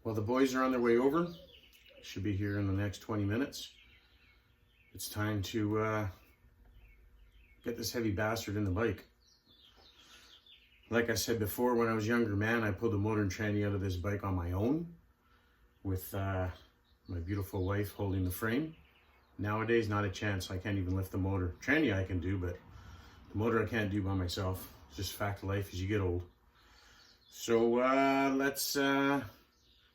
Well, the boys are on their way over. Should be here in the next 20 minutes. It's time to get this heavy bastard in the bike. Like I said before, when I was younger, man, I pulled the motor and tranny out of this bike on my own with my beautiful wife holding the frame. Nowadays, not a chance. I can't even lift the motor. Tranny I can do, but the motor I can't do by myself. It's just a fact of life as you get old. So let's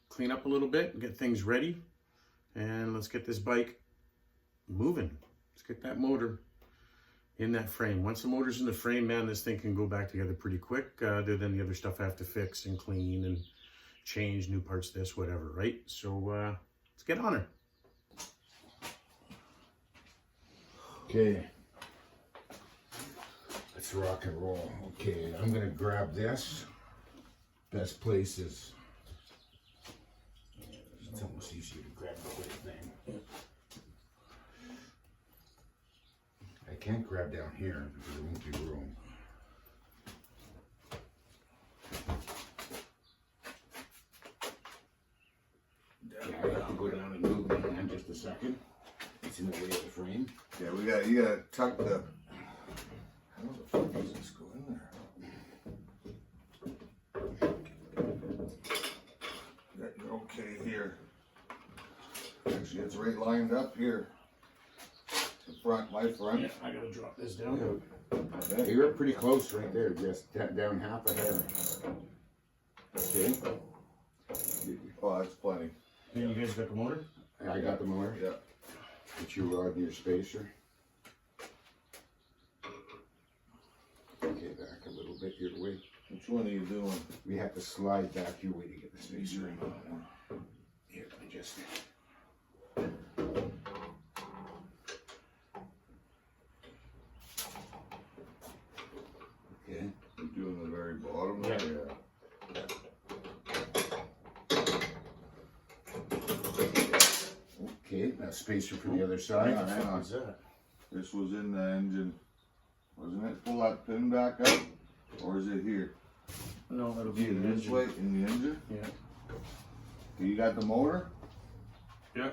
clean up a little bit and get things ready. And let's get this bike moving. Let's get that motor in that frame. Once the motor's in the frame, man, this thing can go back together pretty quick, other than the other stuff I have to fix and clean and change, new parts, this, whatever, right? So let's get on her. Okay, let's rock and roll. Okay, I'm gonna grab this. Best place is, it's almost easier to grab the whole thing. I can't grab down here because there won't be room. Yeah, I have to go down and move my hand just a second. It's in the way of the frame. Yeah, you gotta tuck the. How the fuck does this go in there? Yeah, you're okay here. Actually, it's right lined up here. The front, my front. Yeah, I gotta drop this down. Yeah, you're pretty close right there, just down half a hair. Okay. Oh, that's plenty. Yeah, you guys got the motor? I got the motor. Yeah. Put your rod in your spacer. Okay, back a little bit your way. Which one are you doing? We have to slide back your way to get the spacer in. Here, let me just. Okay. You're doing the very bottom Yeah. there? Okay, now spacer from the other side. Yeah, hang on. What's that? This was in the engine, wasn't it? Pull that pin back up, or is it here? No, that'll be in the This engine. way in the engine. Yeah. Okay, you got the motor. Yeah.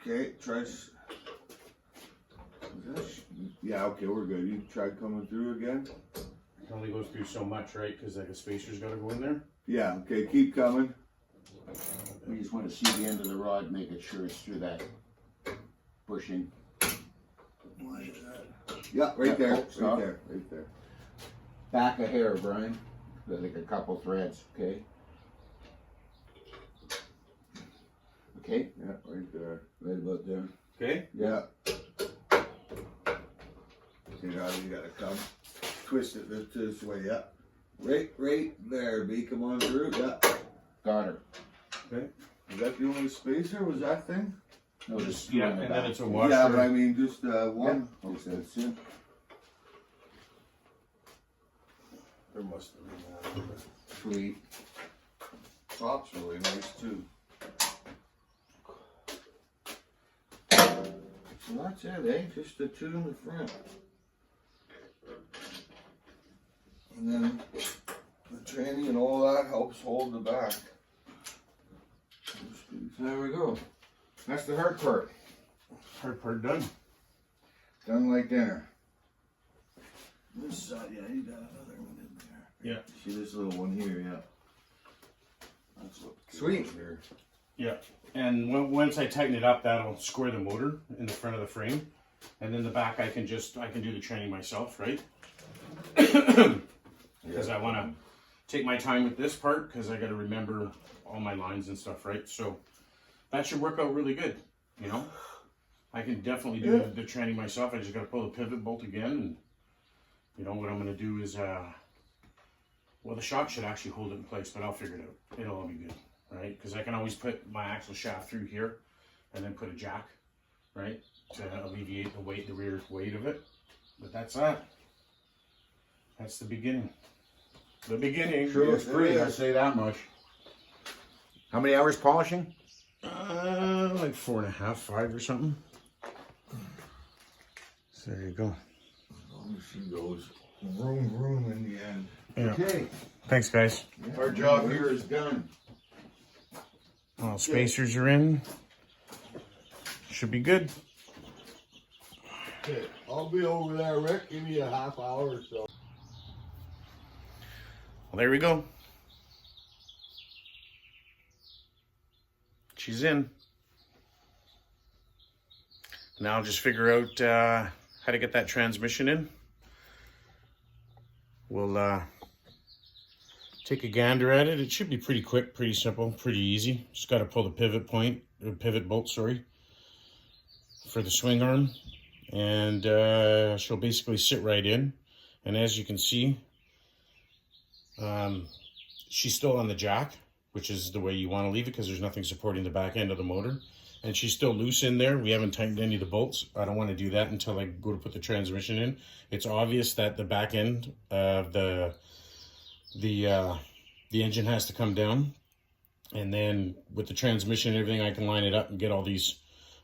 Okay, try. Yeah, okay, we're good. You tried coming through again? It only goes through so much, right? Because like a spacer's got to go in there. Yeah, okay, keep coming. We just want to see the end of the rod, making sure it's through that bushing. Yeah, right there, Oh, stop. right there. Back a hair, Brian. Like a couple threads, okay? Okay, Yeah, right there. right about there. Okay. Yeah. You gotta come. Twist it this way, yeah. Right there, B. Come on through, yeah. Got her. Okay. Is that the only spacer? Was that thing? No, just Yeah, and then it's a washer. Yeah, but I mean just one. Yeah. Okay, that's it. There must have been one. Sweet. Top's really nice too. So that's it, eh? Just the two in the front. And then the tranny and all that helps hold the back. There we go. That's the hard part. Hard part done. Done like dinner. This side, yeah, you got another one in there. Yeah. See this little one here, yeah. That's what. Sweet. Here. Yeah. And once I tighten it up, that'll square the motor in the front of the frame. And then the back, I can do the training myself, right? Because I want to take my time with this part because I got to remember all my lines and stuff, right? So that should work out really good, you know? I can definitely do the training myself. I just got to pull the pivot bolt again. And, you know, what I'm going to do is, well, the shock should actually hold it in place, but I'll figure it out. It'll all be good, right? Because I can always put my axle shaft through here and then put a jack, right? To alleviate the weight, the rear weight of it. But that's that. That's the beginning. The beginning. Sure looks pretty, I say that much. How many hours polishing? Like 4.5, 5 or something. So there you go. She goes vroom vroom in the end. Yeah. Okay, Thanks, guys. Our job here is done. All spacers are in. Should be good. Okay, I'll be over there, Rick. Give me a half hour or so. Well, there we go. She's in. Now I'll just figure out how to get that transmission in. We'll take a gander at it. It should be pretty quick, pretty simple, pretty easy. Just got to pull the pivot bolt, sorry, for the swing arm. And she'll basically sit right in. And as you can see, she's still on the jack, which is the way you want to leave it because there's nothing supporting the back end of the motor. And she's still loose in there. We haven't tightened any of the bolts. I don't want to do that until I go to put the transmission in. It's obvious that the back end of the engine has to come down. And then with the transmission and everything, I can line it up and get all these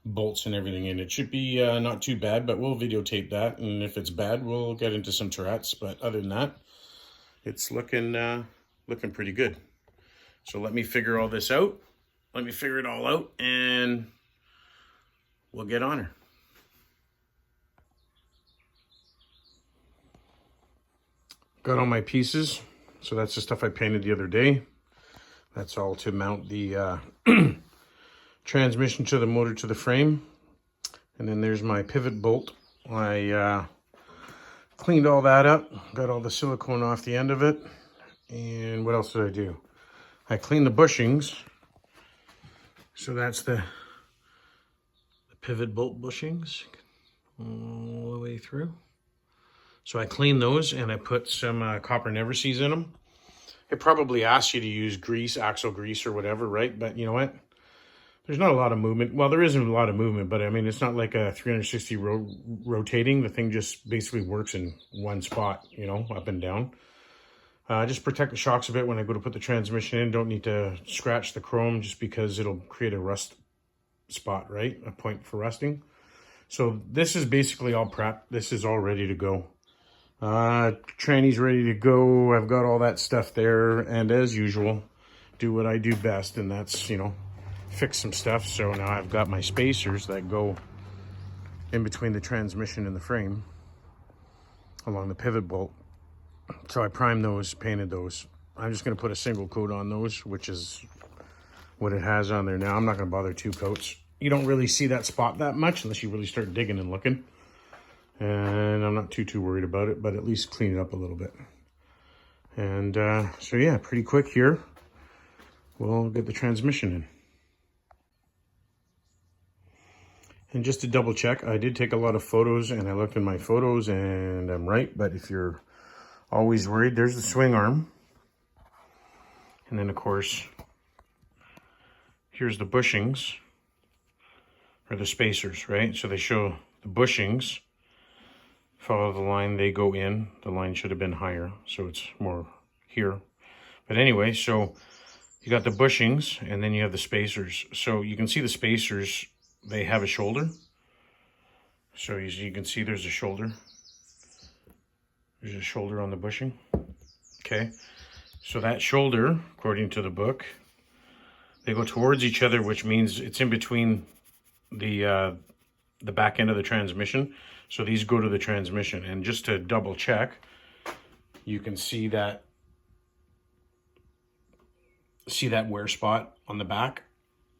bolts and everything in. It should be not too bad, but we'll videotape that. And if it's bad, we'll get into some Tourette's. But other than that, it's looking pretty good. So let me figure all this out. Let me figure it all out and we'll get on her. Got all my pieces. So that's the stuff I painted the other day. That's all to mount the transmission to the motor to the frame. And then there's my pivot bolt. I cleaned all that up. Got all the silicone off the end of it. And what else did I do? I cleaned the bushings. So that's the pivot bolt bushings all the way through. So I cleaned those and I put some copper Never-Seez in them. It probably asks you to use grease, axle grease or whatever, right? But you know what? There's not a lot of movement. Well, there isn't a lot of movement, but I mean, it's not like a 360 rotating. The thing just basically works in one spot, you know, up and down. Just protect the shocks a bit when I go to put the transmission in. Don't need to scratch the chrome just because it'll create a rust spot, right? A point for rusting. So this is basically all prepped. This is all ready to go. Tranny's ready to go. I've got all that stuff there. And as usual, do what I do best. And that's, you know, fix some stuff. So now I've got my spacers that go in between the transmission and the frame along the pivot bolt. So I primed those, painted those. I'm just going to put a single coat on those, which is what it has on there now. I'm not going to bother 2 coats. You don't really see that spot that much unless you really start digging and looking. And I'm not too worried about it, but at least clean it up a little bit. And so yeah, pretty quick here. We'll get the transmission in. And just to double check, I did take a lot of photos and I looked in my photos and I'm right. But if you're always worried, there's the swing arm. And then of course, here's the bushings, or the spacers, right? So they show the bushings, follow the line, they go in. The line should have been higher, so it's more here. But anyway, so you got the bushings and then you have the spacers. So you can see the spacers, they have a shoulder. So you can see there's a shoulder. There's a shoulder on the bushing. Okay, so that shoulder, according to the book, they go towards each other, which means it's in between the back end of the transmission. So these go to the transmission. And just to double check, you can see that wear spot on the back.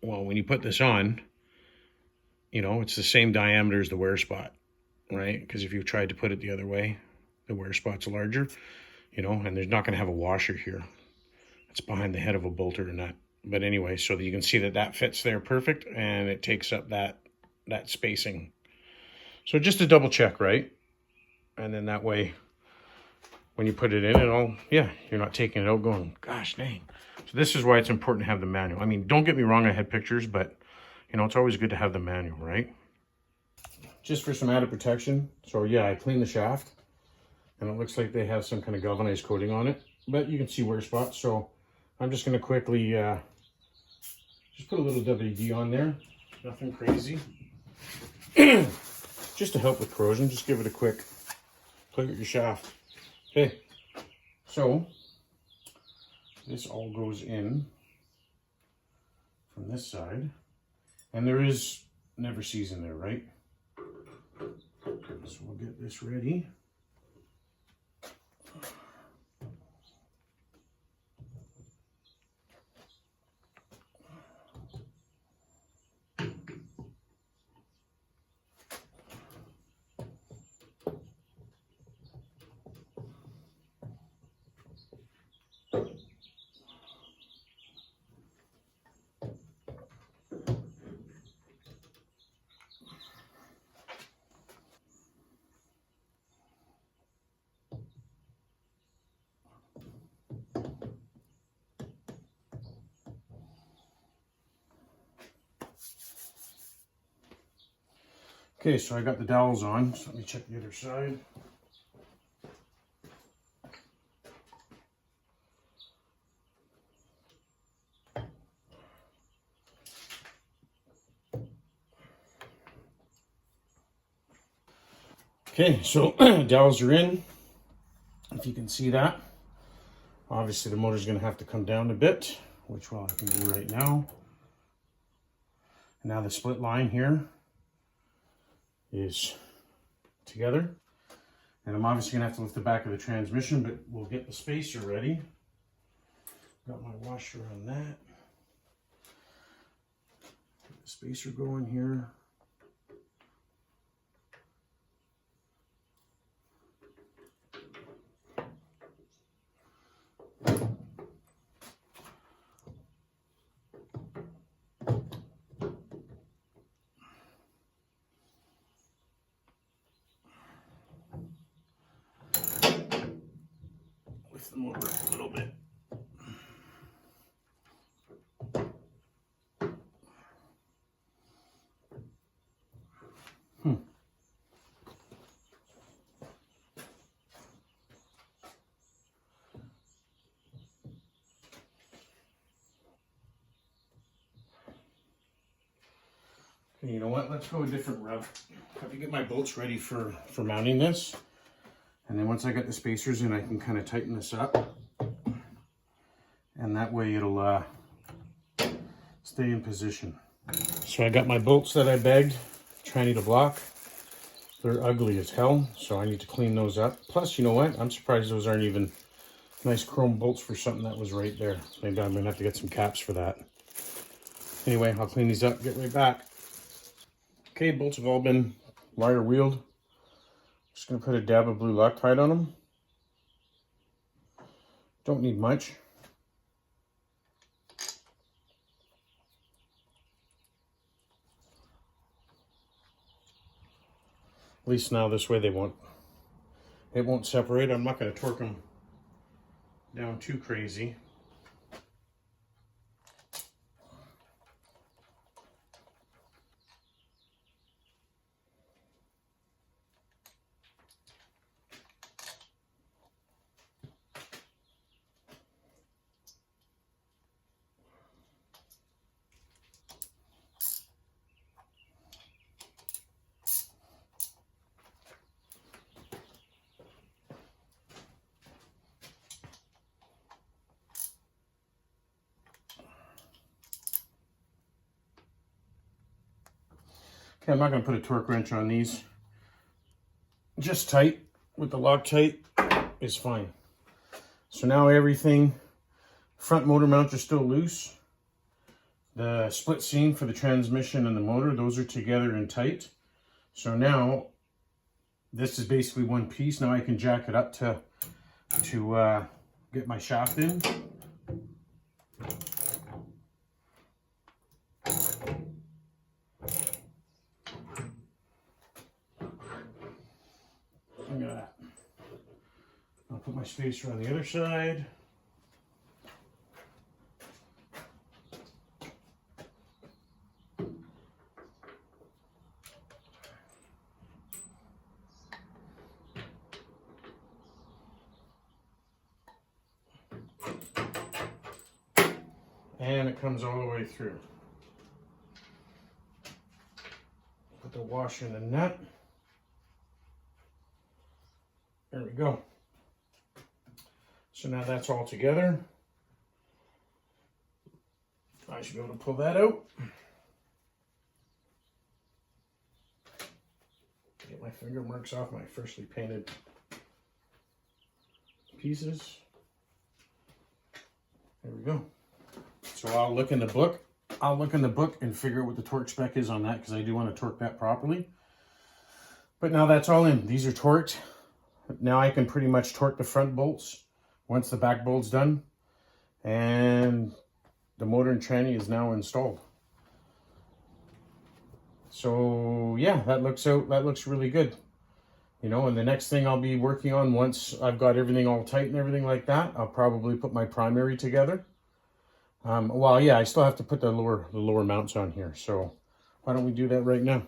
Well, when you put this on, you know, it's the same diameter as the wear spot, right? Because if you tried to put it the other way, the wear spot's larger, you know, and there's not going to have a washer here. It's behind the head of a bolt or nut. But anyway, so that you can see that fits there perfect, and it takes up that spacing. So just to double check, right? And then that way, when you put it in, you're not taking it out going, gosh dang. So this is why it's important to have the manual. I mean, don't get me wrong, I had pictures, but you know, it's always good to have the manual, right? Just for some added protection. So yeah, I cleaned the shaft. And it looks like they have some kind of galvanized coating on it, but you can see wear spots. So I'm just going to quickly just put a little WD on there. Nothing crazy. Just to help with corrosion, just give it a quick play with your shaft. Okay, so this all goes in from this side, and there is never sees in there, right? So we'll get this ready. Okay, so I got the dowels on, so let me check the other side. Okay, so dowels are in, if you can see that. Obviously the motor's going to have to come down a bit, which I can do right now. And now the split line here is together. And I'm obviously going to have to lift the back of the transmission, but we'll get the spacer ready. Got my washer on that. Get the spacer going here. Lift the motor up a little bit. Okay, you know what? Let's go a different route. I have to get my bolts ready for mounting this. And then once I get the spacers in, I can kind of tighten this up. And that way it'll stay in position. So I got my bolts that I bagged, tranny to block. They're ugly as hell, so I need to clean those up. Plus, you know what? I'm surprised those aren't even nice chrome bolts for something that was right there. Maybe I'm gonna have to get some caps for that. Anyway, I'll clean these up, get right back. Okay, bolts have all been wire wheeled. Just gonna put a dab of blue Loctite on them. Don't need much. At least now this way it won't separate. I'm not gonna torque them down too crazy. Okay, I'm not going to put a torque wrench on these. Just tight with the Loctite is fine. So now everything, front motor mounts are still loose. The split seam for the transmission and the motor, those are together and tight. So now this is basically one piece. Now I can jack it up to get my shaft in. I'll put my spacer on the other side. And it comes all the way through. Put the washer in the nut. There we go. So now that's all together. I should be able to pull that out. Get my finger marks off my freshly painted pieces. There we go. So I'll look in the book. I'll look in the book and figure out what the torque spec is on that, because I do want to torque that properly. But now that's all in. These are torqued. Now I can pretty much torque the front bolts once the back bolt's done. And the motor and tranny is now installed. So yeah, that looks really good. You know, and the next thing I'll be working on, once I've got everything all tight and everything like that, I'll probably put my primary together. Well, yeah, I still have to put the lower mounts on here. So why don't we do that right now?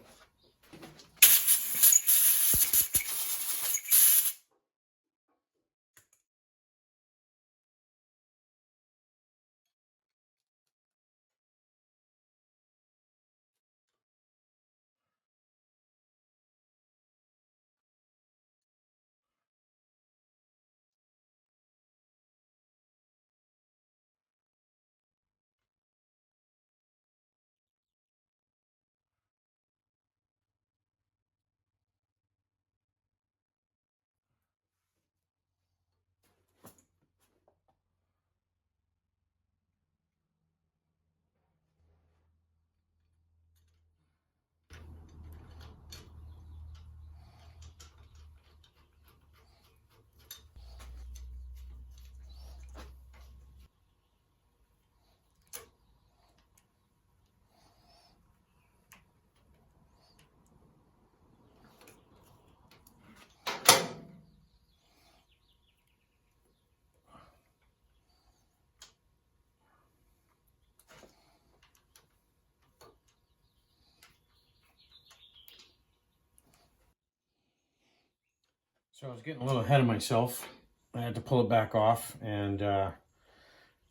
So I was getting a little ahead of myself. I had to pull it back off and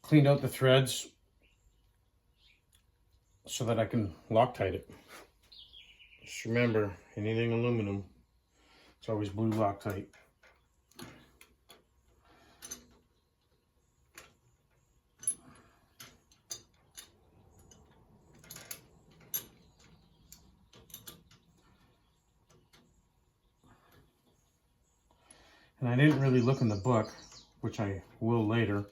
cleaned out the threads so that I can Loctite it. Just remember, anything aluminum, it's always blue Loctite. And I didn't really look in the book, which I will later,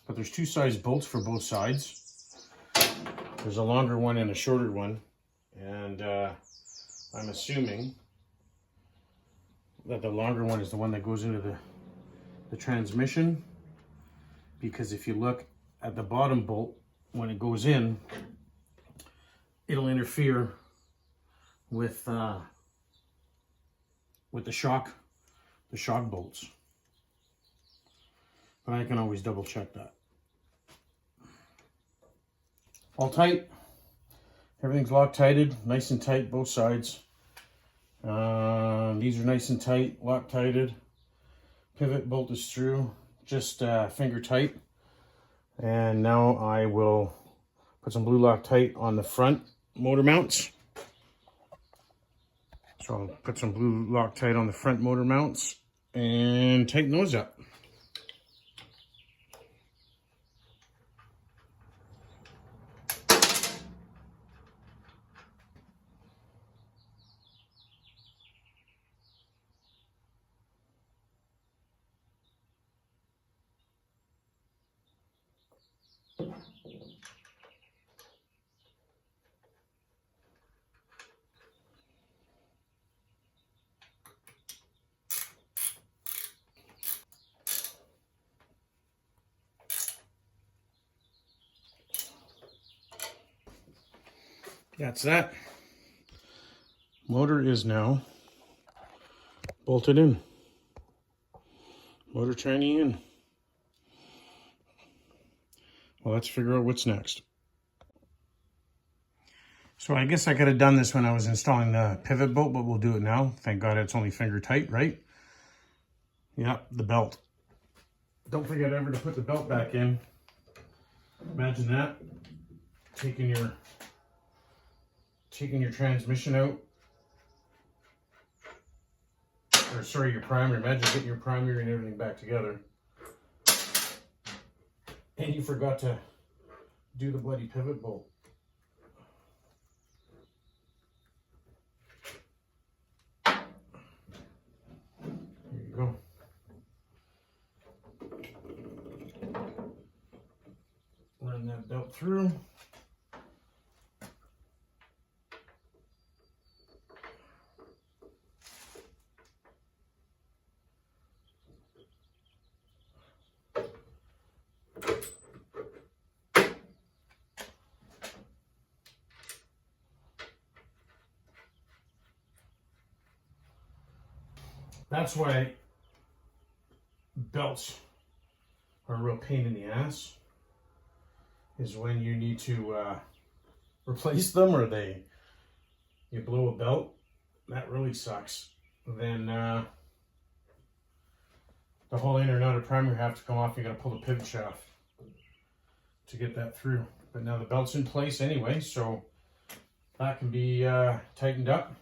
but there's two size bolts for both sides. There's a longer one and a shorter one, and I'm assuming that the longer one is the one that goes into the transmission, because if you look at the bottom bolt, when it goes in, it'll interfere with the shock bolts. But I can always double check that. All tight. Everything's Loctited, nice and tight, both sides. These are nice and tight, Loctited. Pivot bolt is through, just finger tight. And now I will put some blue Loctite on the front motor mounts. So I'll put some blue Loctite on the front motor mounts and tighten those up. That's that. Motor is now bolted in. Motor tranny in. Well, let's figure out what's next. So I guess I could have done this when I was installing the pivot bolt, but we'll do it now. Thank God it's only finger tight, right? Yeah, the belt. Don't forget ever to put the belt back in. Imagine that. Taking your transmission out, or or sorry, your primary. Imagine getting your primary and everything back together, and you forgot to do the bloody pivot bolt. There you go. Run that belt through. That's why belts are a real pain in the ass, is when you need to replace them, or you blow a belt. That really sucks. Then the whole inner and outer primer have to come off. You got to pull the pivot shaft to get that through. But now the belt's in place anyway, so that can be tightened up.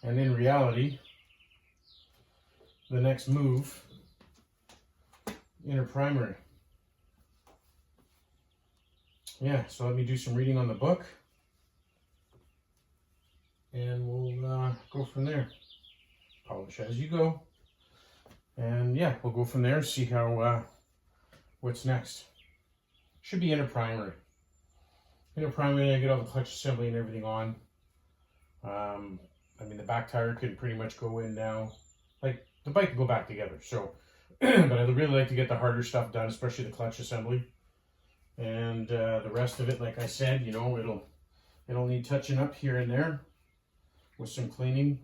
And in reality, the next move, inner primary. Yeah, so let me do some reading on the book, and we'll go from there. Polish as you go. And yeah, we'll go from there, see how, what's next. Should be inner primary. Inner primary, I get all the clutch assembly and everything on. I mean, the back tire can pretty much go in now. Like, the bike can go back together, so. But I'd really like to get the harder stuff done, especially the clutch assembly. And the rest of it, like I said, you know, it'll need touching up here and there with some cleaning.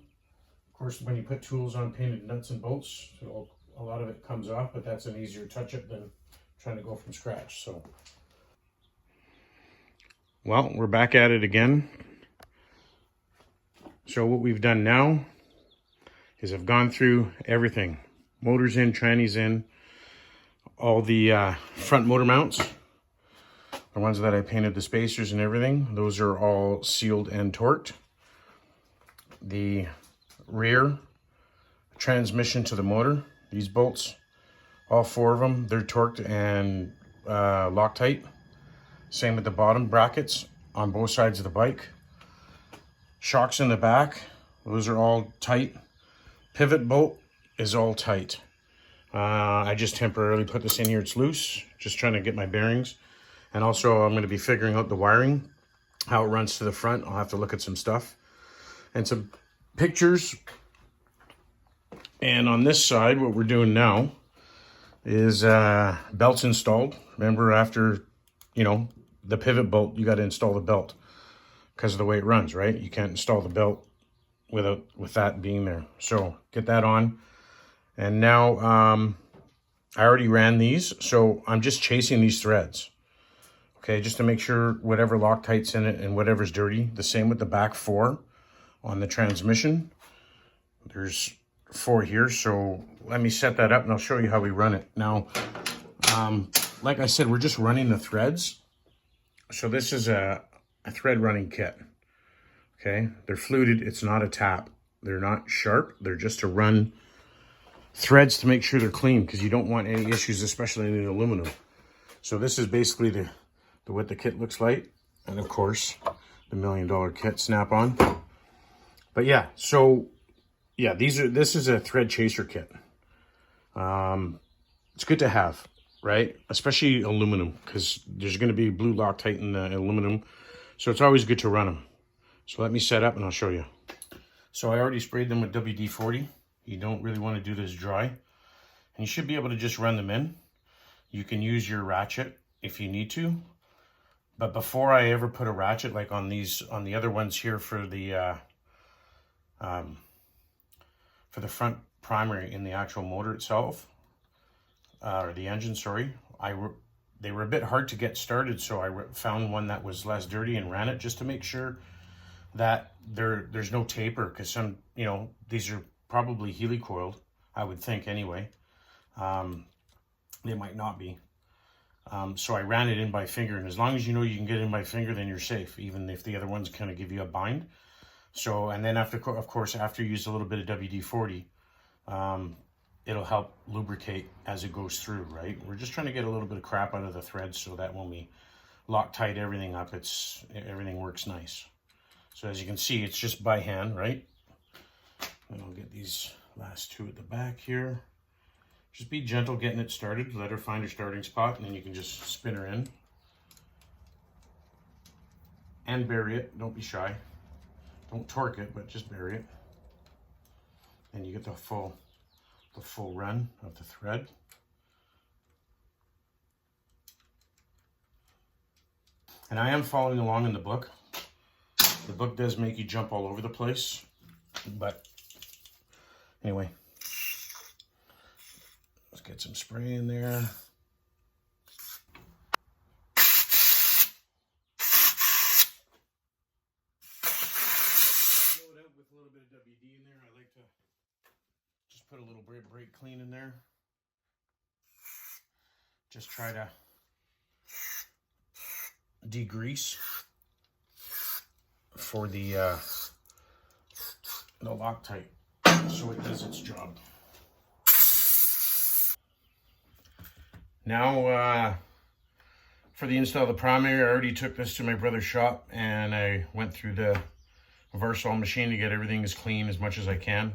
Of course, when you put tools on painted nuts and bolts, a lot of it comes off, but that's an easier touch-up than trying to go from scratch, so. Well, we're back at it again. So what we've done now is I've gone through everything. Motors in, trannies in, all the front motor mounts, the ones that I painted the spacers and everything, those are all sealed and torqued. The rear transmission to the motor, these bolts, all 4 of them, they're torqued and Loctite. Same with the bottom brackets on both sides of the bike. Shocks in the back, those are all tight. Pivot bolt is all tight. I just temporarily put this in here, it's loose, just trying to get my bearings. And also I'm going to be figuring out the wiring, how it runs to the front. I'll have to look at some stuff and some pictures. And on this side, what we're doing now is belts installed. Remember, after, you know, the pivot bolt, you got to install the belt because of the way it runs, right? You can't install the belt with that being there. So get that on. And now I already ran these, so I'm just chasing these threads. Okay, just to make sure whatever Loctite's in it and whatever's dirty. The same with the back 4 on the transmission. There's 4 here, so let me set that up and I'll show you how we run it. Now, like I said, we're just running the threads. So this is a thread running kit. Okay, they're fluted, it's not a tap. They're not sharp, they're just to run threads to make sure they're clean, because you don't want any issues, especially in the aluminum. So this is basically the what the kit looks like, and of course the $1 million kit snap-on. But yeah, so yeah, this is a thread chaser kit. It's good to have, right? Especially aluminum, because there's going to be blue Loctite in the aluminum, so it's always good to run them. So let me set up and I'll show you. So I already sprayed them with WD-40. You don't really want to do this dry, and you should be able to just run them in. You can use your ratchet if you need to, but before I ever put a ratchet, like on the other ones here for the front primary in the actual motor itself, or the engine, sorry, they were a bit hard to get started, so I found one that was less dirty and ran it just to make sure that there's no taper, because some, you know, these are probably helicoiled, I would think anyway. They might not be. So I ran it in by finger, and as long as you know you can get in by finger, then you're safe, even if the other ones kind of give you a bind. So, and then after, of course, after you use a little bit of WD-40, it'll help lubricate as it goes through, right? We're just trying to get a little bit of crap out of the threads so that when we Loctite everything up, everything works nice. So as you can see, it's just by hand, right? And I'll get these last two at the back here. Just be gentle getting it started. Let her find her starting spot, and then you can just spin her in. And bury it. Don't be shy. Don't torque it, but just bury it. And you get the full run of the thread. And I am following along in the book. The book does make you jump all over the place, but anyway, let's get some spray in there. Blow it out with a little bit of WD in there. I like to just put a little brake clean in there. Just try to degrease for the Loctite so it does its job. Now for the install of the primary, I already took this to my brother's shop and I went through the Versol machine to get everything as clean as much as I can.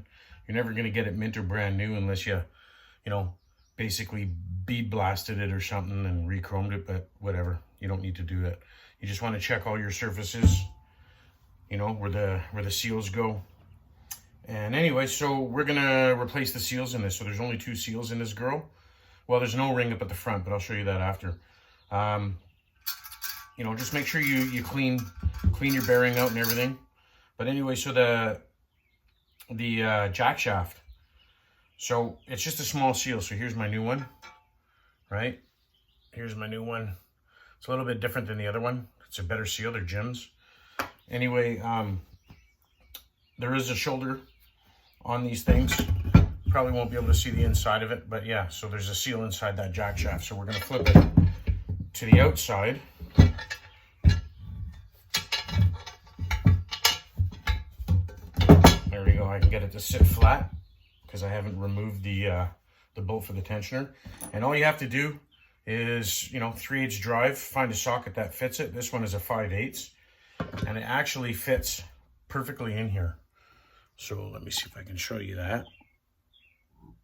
You're never going to get it mint or brand new unless you know, basically bead blasted it or something and re-chromed it, but whatever. You don't need to do that. You just want to check all your surfaces, you know, where the seals go. And anyway, so we're gonna replace the seals in this. So there's only 2 seals in this girl. Well, there's no ring up at the front, but I'll show you that after. You know, just make sure you clean your bearing out and everything. But anyway, so the jack shaft. So it's just a small seal. So here's my new one, right? Here's my new one. It's a little bit different than the other one. It's a better seal. They're gems. Anyway, there is a shoulder on these things. Probably won't be able to see the inside of it, but yeah, so there's a seal inside that jack shaft. So we're going to flip it to the outside. There we go. I can get it to sit flat because I haven't removed the bolt for the tensioner. And all you have to do is, you know, 3/8 drive, find a socket that fits it. This one is a 5/8, and it actually fits perfectly in here. So let me see if I can show you that.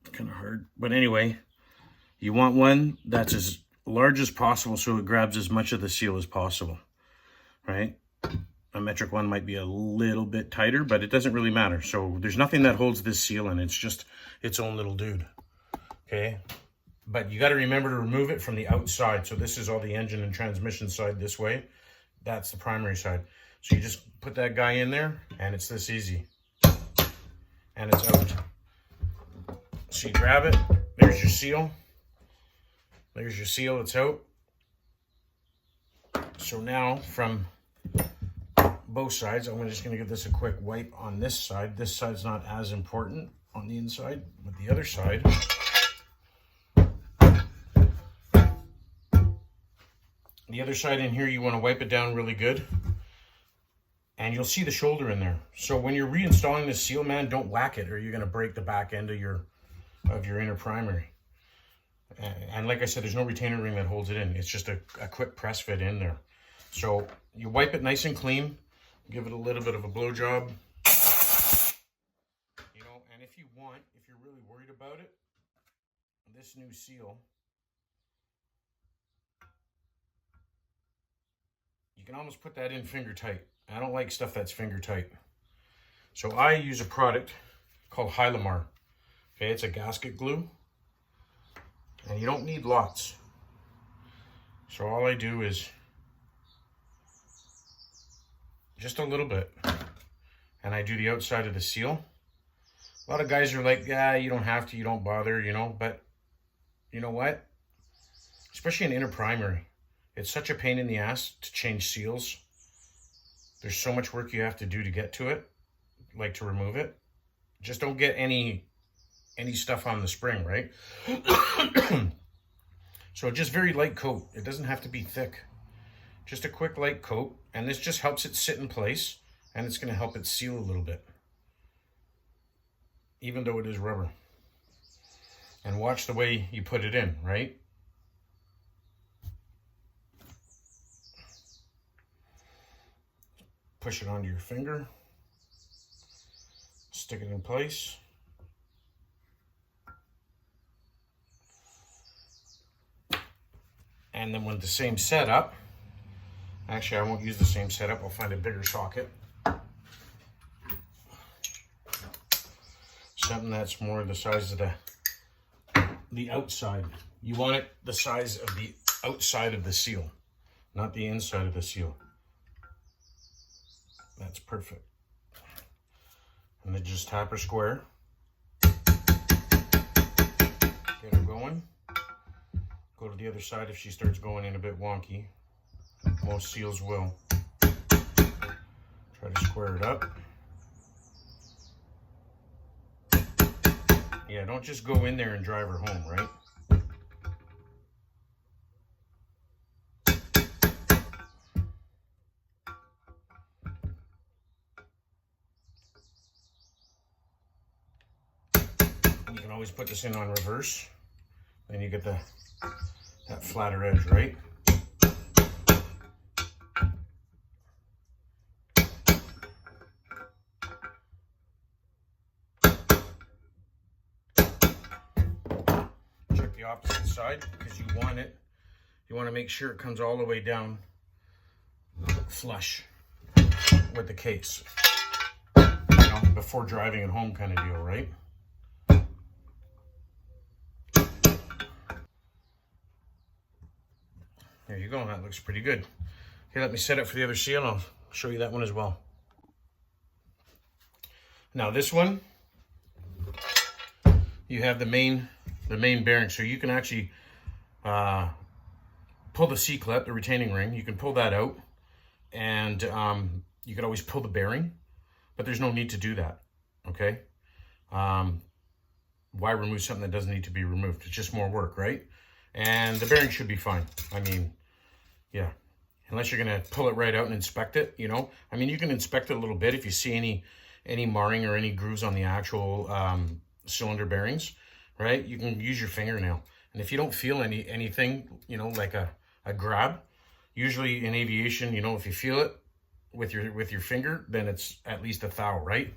It's kind of hard, but anyway, you want one that's as large as possible so it grabs as much of the seal as possible, right? A metric one might be a little bit tighter, but it doesn't really matter. So there's nothing that holds this seal in. It's just its own little dude, okay? But you got to remember to remove it from the outside. So this is all the engine and transmission side this way. That's the primary side. So you just put that guy in there and it's this easy. And it's out. So you grab it. There's your seal. There's your seal. It's out. So now from both sides, I'm just going to give this a quick wipe on this side. This side's not as important on the inside, but the other side. The other side in here, you want to wipe it down really good. And you'll see the shoulder in there. So when you're reinstalling this seal, man, don't whack it or you're going to break the back end of your inner primary. And like I said, there's no retainer ring that holds it in. It's just a quick press fit in there. So you wipe it nice and clean. Give it a little bit of a blow job. You know, and if you want, if you're really worried about it, this new seal, you can almost put that in finger tight. I don't like stuff that's finger tight. So I use a product called Hylamar. Okay, it's a gasket glue. And you don't need lots. So all I do is just a little bit. And I do the outside of the seal. A lot of guys are like, yeah, you don't have to, you don't bother, you know, but you know what? Especially in inner primary. It's such a pain in the ass to change seals. There's so much work you have to do to get to it, like to remove it. Just don't get any stuff on the spring, right? So just very light coat. It doesn't have to be thick. Just a quick light coat, and this just helps it sit in place and it's going to help it seal a little bit, even though it is rubber. And watch the way you put it in, right? Push it onto your finger, stick it in place. And then with the same setup, actually I won't use the same setup, I'll find a bigger socket. Something that's more the size of the outside. You want it the size of the outside of the seal, not the inside of the seal. That's perfect. And then just tap her square. Get her going. Go to the other side if she starts going in a bit wonky. Most seals will. Try to square it up. Yeah, don't just go in there and drive her home, right? You can always put this in on reverse, then you get that flatter edge, right? Check the opposite side, because you want to make sure it comes all the way down flush with the case, you know, before driving it home kind of deal, right? There you go, that looks pretty good. Okay, let me set it for the other seal, and I'll show you that one as well. Now this one, you have the main bearing, so you can actually pull the C-clip, the retaining ring, you can pull that out, and you can always pull the bearing, but there's no need to do that, okay? Why remove something that doesn't need to be removed? It's just more work, right? And the bearing should be fine. I mean, yeah, unless you're gonna pull it right out and inspect it, you know? I mean, you can inspect it a little bit if you see any marring or any grooves on the actual cylinder bearings, right? You can use your fingernail. And if you don't feel anything, you know, like a grab, usually in aviation, you know, if you feel it with your finger, then it's at least a thou, right?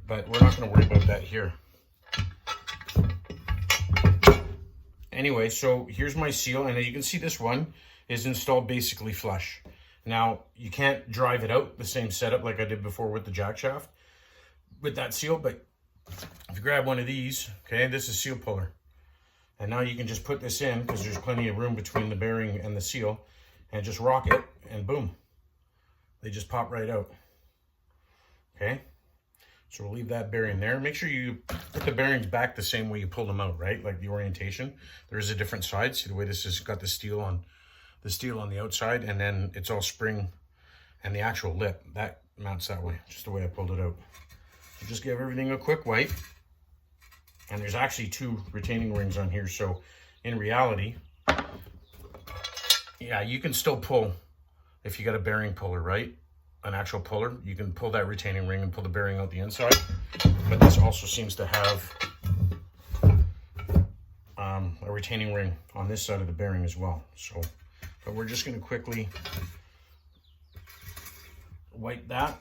But we're not gonna worry about that here. Anyway, so here's my seal, and as you can see, this one is installed basically flush. Now, you can't drive it out the same setup like I did before with the jack shaft with that seal, but if you grab one of these, okay, this is seal puller. And now you can just put this in, because there's plenty of room between the bearing and the seal, and just rock it, and boom, they just pop right out, okay? So we'll leave that bearing there. Make sure you put the bearings back the same way you pulled them out, right? Like the orientation. There is a different side. See the way this has got the steel on the outside, and then it's all spring, and the actual lip, that mounts that way, just the way I pulled it out. So just give everything a quick wipe. And there's actually 2 retaining rings on here, so in reality, yeah, you can still pull if you got a bearing puller, right? An actual puller, you can pull that retaining ring and pull the bearing out the inside. But this also seems to have a retaining ring on this side of the bearing as well. So, but we're just going to quickly wipe that.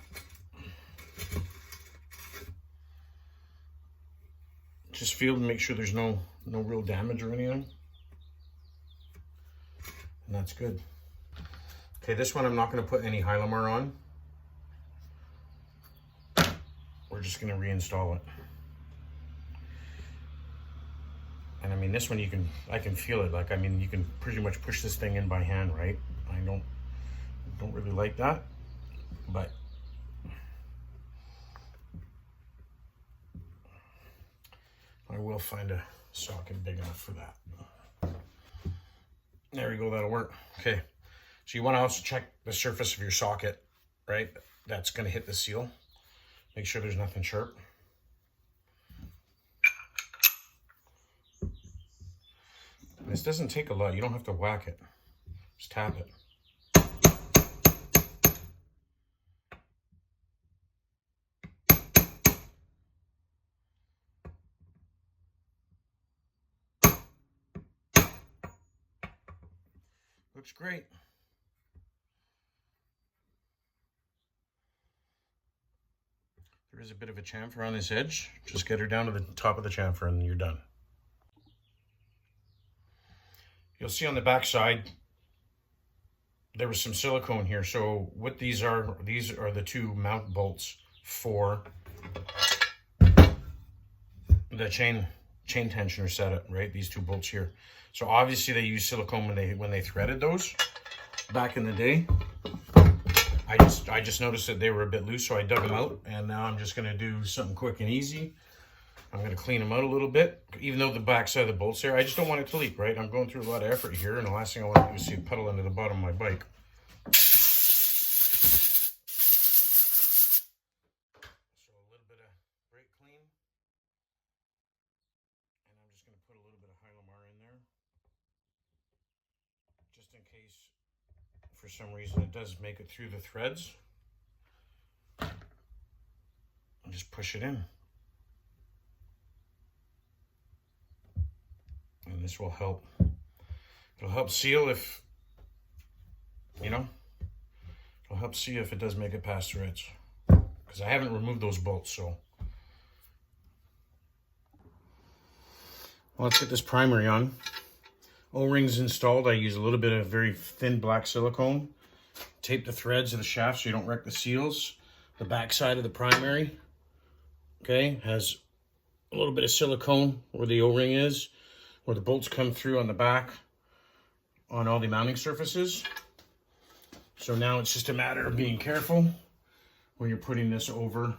Just feel to make sure there's no real damage or anything. And that's good. Okay, this one I'm not going to put any Hylamar on. We're just going to reinstall it. And I mean, this one I can feel it. Like, I mean, you can pretty much push this thing in by hand, right? I don't really like that, but I will find a socket big enough for that. There we go, that'll work. Okay, so you want to also check the surface of your socket, right? That's going to hit the seal. Make sure there's nothing sharp. This doesn't take a lot. You don't have to whack it. Just tap it. Looks great. There is a bit of a chamfer on this edge. Just get her down to the top of the chamfer and you're done. You'll see on the back side there was some silicone here. So what these are the two mount bolts for the chain tensioner setup, right? These two bolts here. So obviously they used silicone when they threaded those back in the day. I just noticed that they were a bit loose, so I dug them out, and now I'm just going to do something quick and easy. I'm going to clean them out a little bit, even though the back side of the bolts there, I just don't want it to leak, right? I'm going through a lot of effort here, and the last thing I want to do is see it puddle into the bottom of my bike. So a little bit of brake clean, and I'm just going to put a little bit of Hylamar in there, just in case for some reason it does make it through the threads. And just push it in. And this will help. It'll help seal if, you know, it'll help see if it does make it past threads. Because I haven't removed those bolts, so. Well, let's get this primary on. O-rings installed. I use a little bit of very thin black silicone. Tape the threads of the shaft so you don't wreck the seals. The back side of the primary, okay, has a little bit of silicone where the O-ring is, where the bolts come through on the back on all the mounting surfaces. So now it's just a matter of being careful when you're putting this over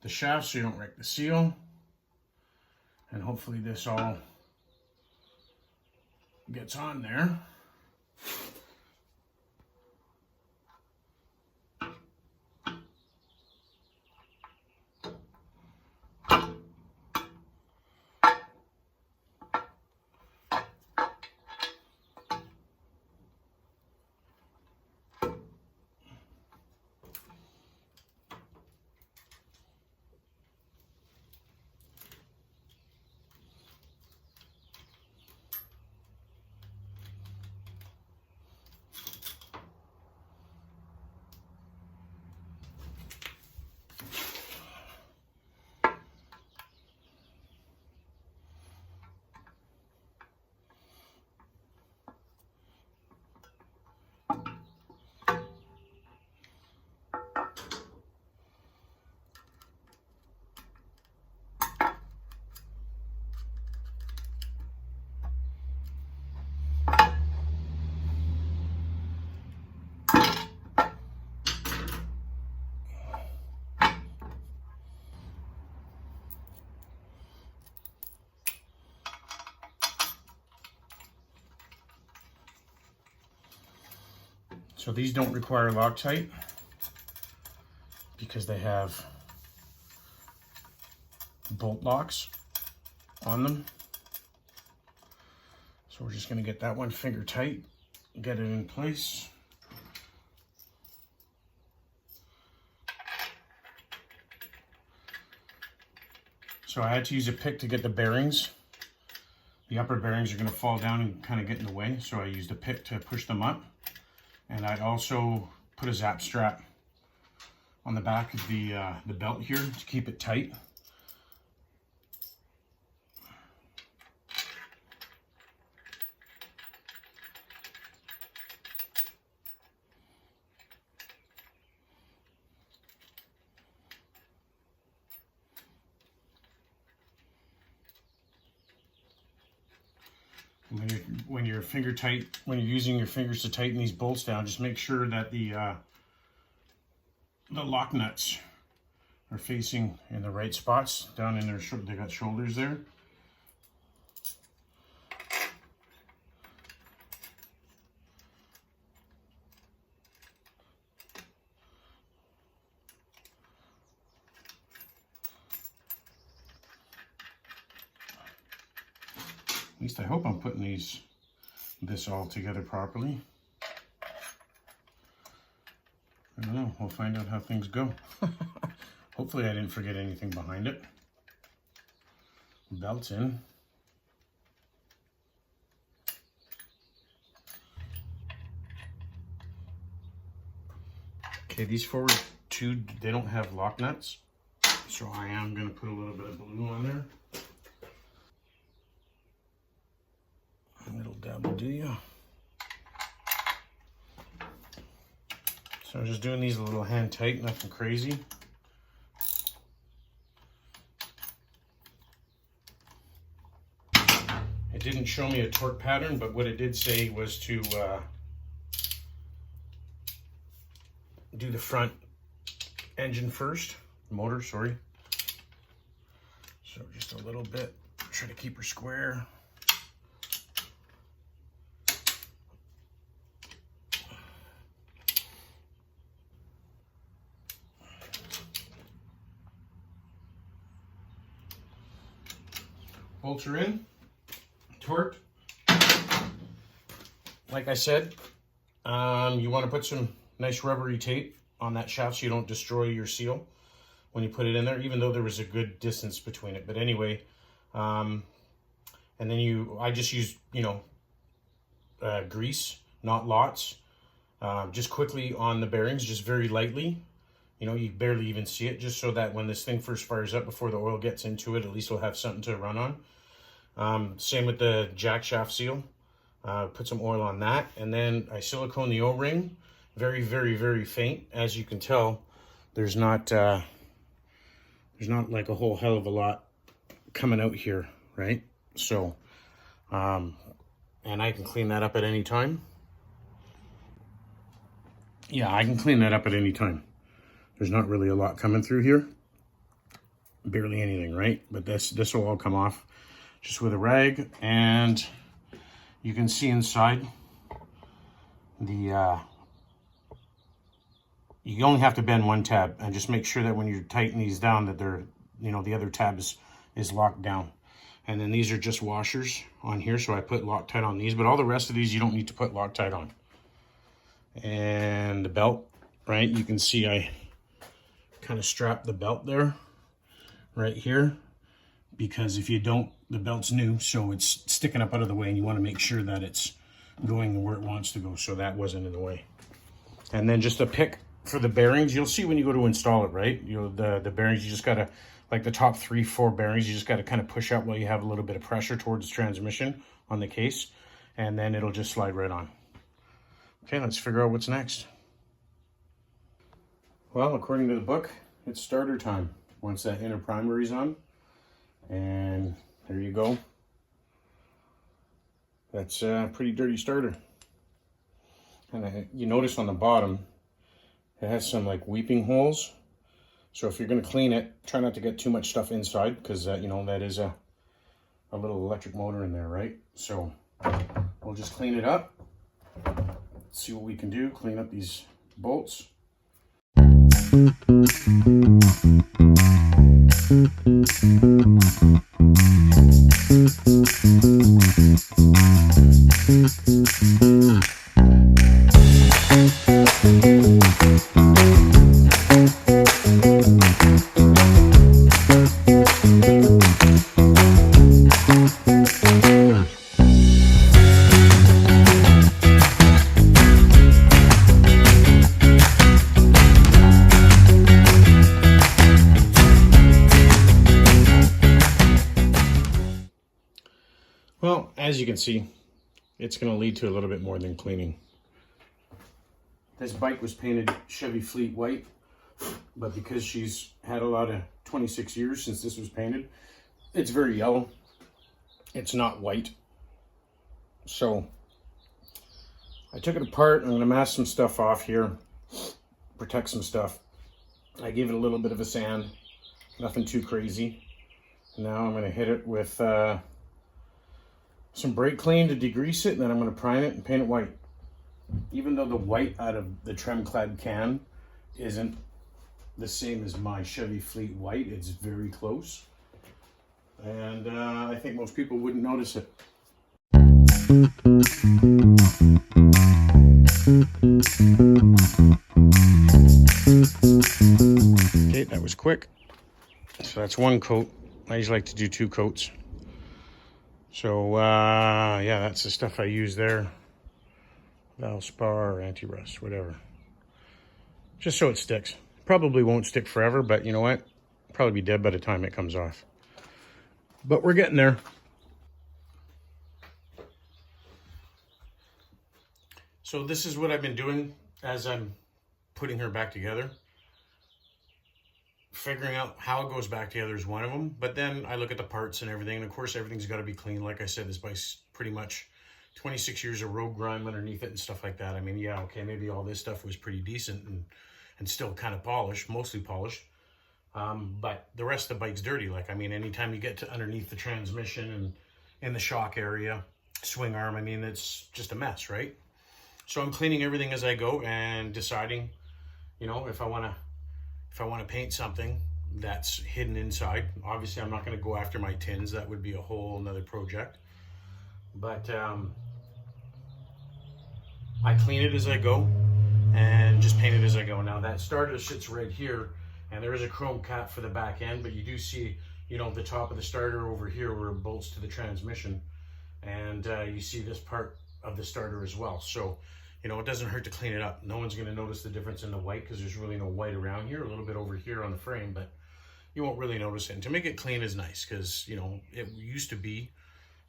the shaft so you don't wreck the seal. And hopefully this all gets on there. So these don't require Loctite because they have bolt locks on them. So we're just going to get that one finger tight, get it in place. So I had to use a pick to get the bearings. The upper bearings are going to fall down and kind of get in the way, so I used a pick to push them up. And I also put a zap strap on the back of the belt here to keep it tight. When you're using your fingers to tighten these bolts down, just make sure that the lock nuts are facing in the right spots down in their they got shoulders there. At least I hope I'm putting this all together properly. I don't know, we'll find out how things go. Hopefully I didn't forget anything behind it. Belt's in. Okay, these forward two, they don't have lock nuts, so I am going to put a little bit of glue on there. A little dab will do ya. So I'm just doing these a little hand tight, nothing crazy. It didn't show me a torque pattern, but what it did say was to do the front engine first, motor, sorry. So just a little bit, try to keep her square. Bolts are in, torqued. Like I said, you want to put some nice rubbery tape on that shaft so you don't destroy your seal when you put it in there, even though there was a good distance between it. But anyway, and then I just use, grease, not lots, just quickly on the bearings, just very lightly. You barely even see it, just so that when this thing first fires up, before the oil gets into it, at least we'll have something to run on. Same with the jack shaft seal. Put some oil on that, and then I silicone the O-ring. Very, very, very faint. As you can tell, there's not like a whole hell of a lot coming out here, right? So, and I can clean that up at any time. Yeah, I can clean that up at any time. There's not really a lot coming through here. Barely anything, right? But this will all come off just with a rag, and you can see inside the, you only have to bend one tab, and just make sure that when you tighten these down that they're, the other tab is locked down. And then these are just washers on here, so I put Loctite on these, but all the rest of these you don't need to put Loctite on. And the belt, right? You can see I kind of strap the belt there, right here, because if you don't, the belt's new, so it's sticking up out of the way, and you want to make sure that it's going where it wants to go, so that wasn't in the way. And then just a pick for the bearings. You'll see when you go to install it, right? The bearings, you just gotta, like the top 3-4 bearings, you just gotta kind of push up while you have a little bit of pressure towards the transmission on the case, and then it'll just slide right on. Okay, let's figure out what's next. Well, according to the book, it's starter time once that inner primary's on. And there you go. That's a pretty dirty starter. And you notice on the bottom, it has some like weeping holes. So if you're going to clean it, try not to get too much stuff inside, because that is a little electric motor in there, right? So we'll just clean it up. See what we can do. Clean up these bolts. Well, as you can see, it's going to lead to a little bit more than cleaning. This bike was painted Chevy Fleet white, but because she's had a lot of 26 years since this was painted, it's very yellow. It's not white. So I took it apart. I'm going to mask some stuff off here, protect some stuff. I gave it a little bit of a sand, nothing too crazy. Now I'm going to hit it with some brake clean to degrease it, and then I'm going to prime it and paint it white. Even though the white out of the trim clad can isn't the same as my Chevy Fleet white, it's very close, and I think most people wouldn't notice it. Okay, that was quick. So that's one coat. I usually like to do 2 coats. So, yeah, that's the stuff I use there. Valspar or anti-rust, whatever. just so it sticks. Probably won't stick forever, but you know what? Probably be dead by the time it comes off. But we're getting there. So this is what I've been doing as I'm putting her back together. Figuring out how it goes back together is one of them, but then I look at the parts and everything, and of course everything's got to be clean. Like I said, this bike's pretty much 26 years of road grime underneath it and stuff like that. I mean, yeah, okay, maybe all this stuff was pretty decent and still kind of polished, mostly polished, but the rest of the bike's dirty. Like, I mean, anytime you get to underneath the transmission and in the shock area, swing arm, I mean, it's just a mess, right? So I'm cleaning everything as I go and deciding, you know, if I want to paint something that's hidden inside. Obviously, I'm not going to go after my tins. That would be a whole another project. But I clean it as I go and just paint it as I go. Now that starter sits right here, and there is a chrome cap for the back end, but you do see, you know, the top of the starter over here where it bolts to the transmission, and you see this part of the starter as well. So, you know, it doesn't hurt to clean it up. No one's going to notice the difference in the white because there's really no white around here, a little bit over here on the frame, but you won't really notice it. And to make it clean is nice because, you know, it used to be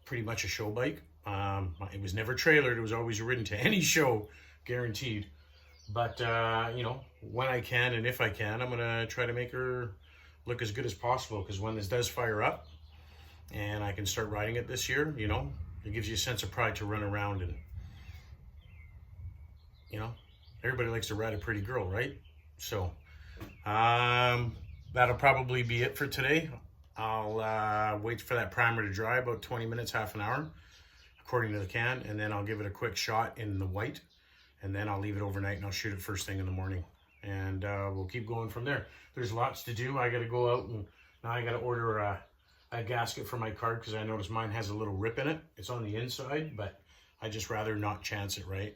pretty much a show bike. It was never trailered. It was always ridden to any show, guaranteed. But, you know, when I can and if I can, I'm going to try to make her look as good as possible, because when this does fire up and I can start riding it this year, you know, it gives you a sense of pride to run around and, you know, everybody likes to ride a pretty girl, right? So, that'll probably be it for today. I'll wait for that primer to dry, about 20 minutes, half an hour, according to the can, and then I'll give it a quick shot in the white, and then I'll leave it overnight and I'll shoot it first thing in the morning, and we'll keep going from there. There's lots to do. I got to go out and now I got to order a gasket for my card because I noticed mine has a little rip in it. It's on the inside, but I just rather not chance it, right?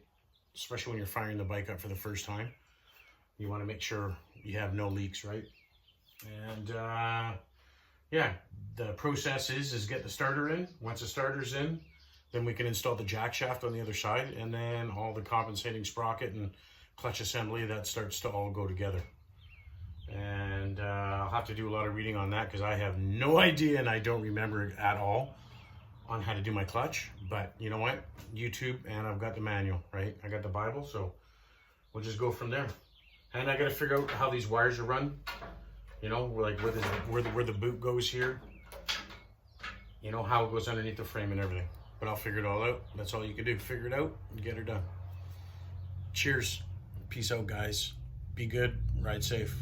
Especially when you're firing the bike up for the first time. You want to make sure you have no leaks, right? And yeah, the process is get the starter in. Once the starter's in, then we can install the jack shaft on the other side, and then all the compensating sprocket and clutch assembly, that starts to all go together. And I'll have to do a lot of reading on that because I have no idea and I don't remember at all on how to do my clutch. But you know what? YouTube, and I've got the manual, right? I got the Bible, so we'll just go from there. And I got to figure out how these wires are run. You know, like where the boot goes here. You know, how it goes underneath the frame and everything. But I'll figure it all out. That's all you can do. Figure it out and get her done. Cheers. Peace out, guys. Be good. Ride safe.